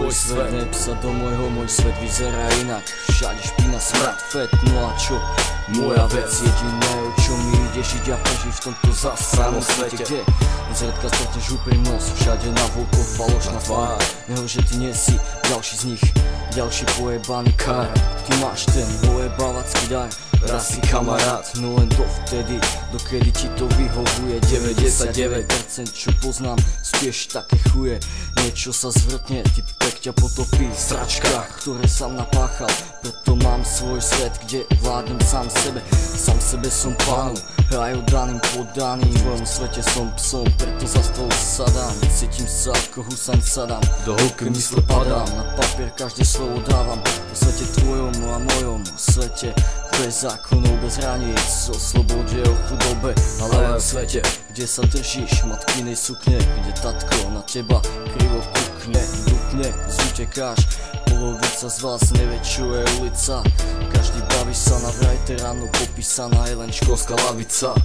tvoj svet. Nep sa do môj svet vyzerá inak. Všade špina, smrad, fet, no a čo? Moja vec, jediné, o čo mi ide žiť a prežiť v tomto zasranom svete, kde zredka stretneš úprimnosť, všade na vôkol falošná tvár. Neho, že ty nie si ďalší z nich, ďalší pojebaný kár. Ty máš ten ojebávacký dar, raz si kamarát, no len dovtedy, dokedy ti to vyhovuje. 99% čo poznám, spieš také chuje. Niečo sa zvrtne, typek ťa potopí v sračkách, ktoré sám napáchal. Preto mám svoj svet, kde vládnem sám sebe som pánom, aj oddaným podaným. V tvojom svete som psom, preto za stôl sadám. Cítim sa ako Husain Sadám, do hĺbky mysle padám. Na papier každé slovo dávam, o svete tvojom a mojom, o svete bez zákonov, bez hraníc, o slobode, o chudobe, ale aj o svete, kde sa držíš matkinej sukne, kde tatko na teba krivo kukne, dupne, zutekáš. Polovica z vás nevie, čo je ulica, každý baví sa na vraj, ráno popísaná je len školská lavica.